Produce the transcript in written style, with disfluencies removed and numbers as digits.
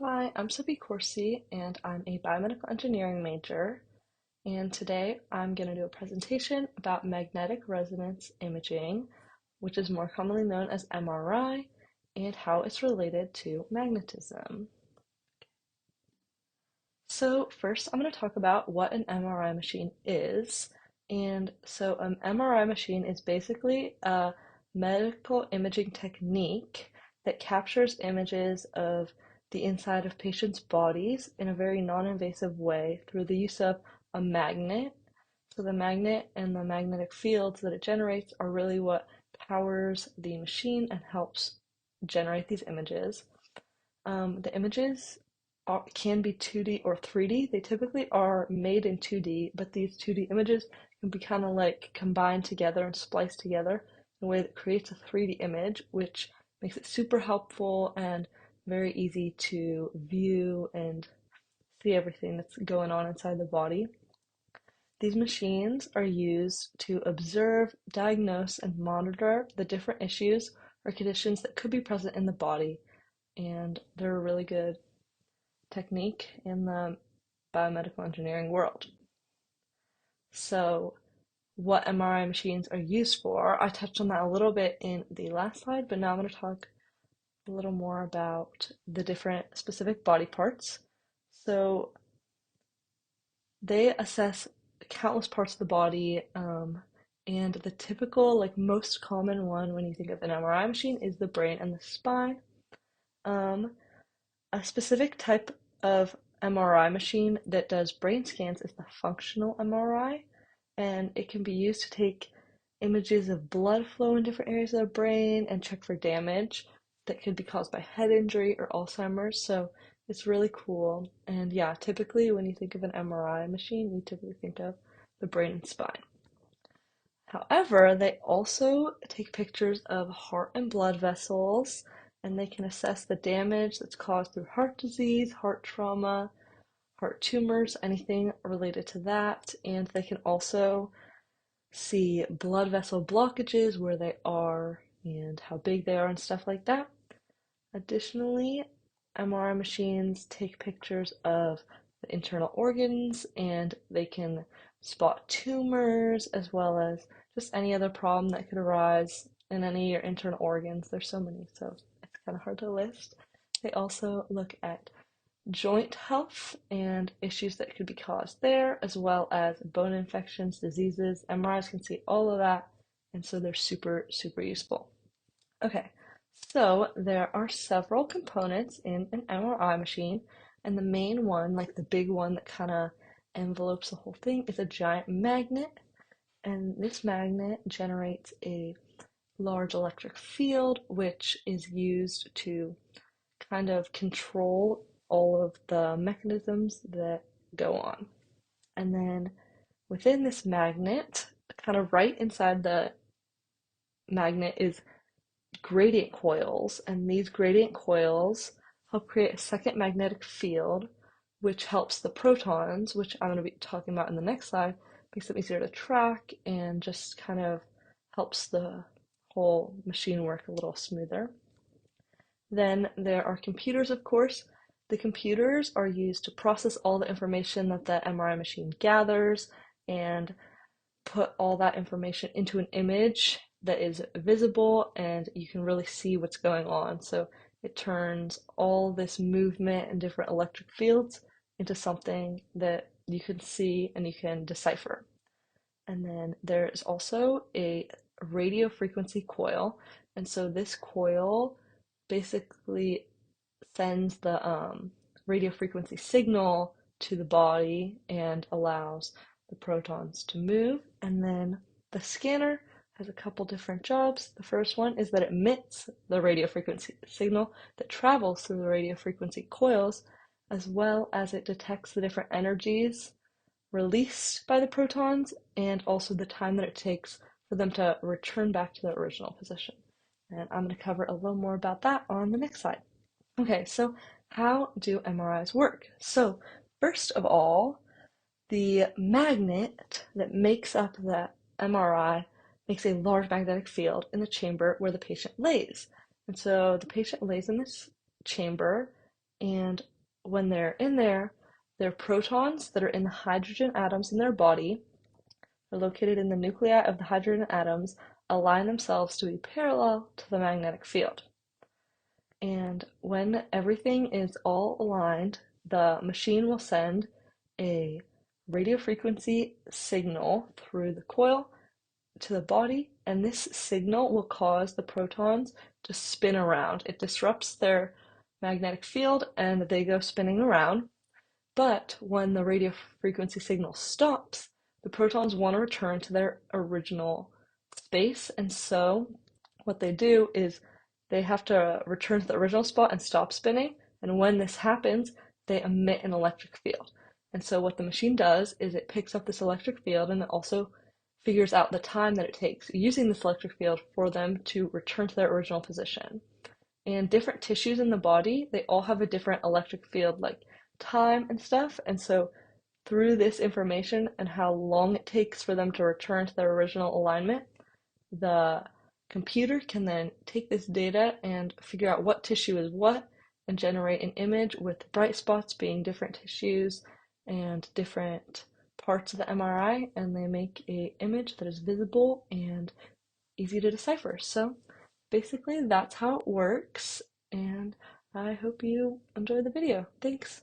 Hi, I'm Sophie Corsi, and I'm a biomedical engineering major. And today I'm going to do a presentation about magnetic resonance imaging, which is more commonly known as MRI, and how it's related to magnetism. So, first, I'm going to talk about what an MRI machine is. And so, an MRI machine is basically a medical imaging technique that captures images of the inside of patients' bodies in a very non-invasive way through the use of a magnet. So, the magnet and the magnetic fields that it generates are really what powers the machine and helps generate these images. The images can be 2D or 3D. They typically are made in 2D, but these 2D images can be kind of like combined together and spliced together in a way that creates a 3D image, which makes it super helpful and very easy to view and see everything that's going on inside the body. These machines are used to observe, diagnose, and monitor the different issues or conditions that could be present in the body, and they're a really good technique in the biomedical engineering world. So, what MRI machines are used for, I touched on that a little bit in the last slide, but now I'm going to talk a little more about the different specific body parts. So, they assess countless parts of the body, and the typical, like most common one when you think of an MRI machine is the brain and the spine. Um, A specific type of MRI machine that does brain scans is the functional MRI, and it can be used to take images of blood flow in different areas of the brain and check for damage that could be caused by head injury or Alzheimer's. So it's really cool. And yeah, typically when you think of an MRI machine, you typically think of the brain and spine. However, they also take pictures of heart and blood vessels, and they can assess the damage that's caused through heart disease, heart trauma, heart tumors, anything related to that. And they can also see blood vessel blockages, where they are and how big they are, and stuff like that. Additionally, MRI machines take pictures of the internal organs, and they can spot tumors as well as just any other problem that could arise in any of your internal organs. There's so many, so it's kind of hard to list. They also look at joint health and issues that could be caused there, as well as bone infections, diseases. MRIs can see all of that, and so they're super, super useful. Okay, so there are several components in an MRI machine, and the main one, like the big one that kind of envelopes the whole thing, is a giant magnet. And this magnet generates a large electric field, which is used to kind of control all of the mechanisms that go on. And then within this magnet, kind of right inside the magnet, is gradient coils, and these gradient coils help create a second magnetic field, which helps the protons, which I'm going to be talking about in the next slide, makes them easier to track and just kind of helps the whole machine work a little smoother. Then there are computers, of course. The computers are used to process all the information that the MRI machine gathers and put all that information into an image that is visible and you can really see what's going on. So it turns all this movement and different electric fields into something that you can see and you can decipher. And then there is also a radio frequency coil. And so this coil basically sends the radio frequency signal to the body and allows the protons to move. And then the scanner has a couple different jobs. The first one is that it emits the radio frequency signal that travels through the radio frequency coils, as well as it detects the different energies released by the protons and also the time that it takes for them to return back to their original position. And I'm going to cover a little more about that on the next slide. Okay, so how do MRIs work? So, first of all, the magnet that makes up the MRI makes a large magnetic field in the chamber where the patient lays. And so the patient lays in this chamber, And when they're in there, their protons that are in the hydrogen atoms in their body are located in the nuclei of the hydrogen atoms, align themselves to be parallel to the magnetic field. And when everything is all aligned, the machine will send a radio frequency signal through the coil to the body, and this signal will cause the protons to spin around. It disrupts their magnetic field and they go spinning around. But when the radio frequency signal stops, the protons want to return to their original space, and so what they do is they have to return to the original spot and stop spinning, and when this happens, they emit an electric field. And so what the machine does is it picks up this electric field and it also figures out the time that it takes using this electric field for them to return to their original position. And different tissues in the body, they all have a different electric field, like time and stuff. And so through this information and how long it takes for them to return to their original alignment, the computer can then take this data and figure out what tissue is what and generate an image with bright spots being different tissues and different parts of the MRI, and they make a image that is visible and easy to decipher. So basically that's how it works, and I hope you enjoy the video. Thanks.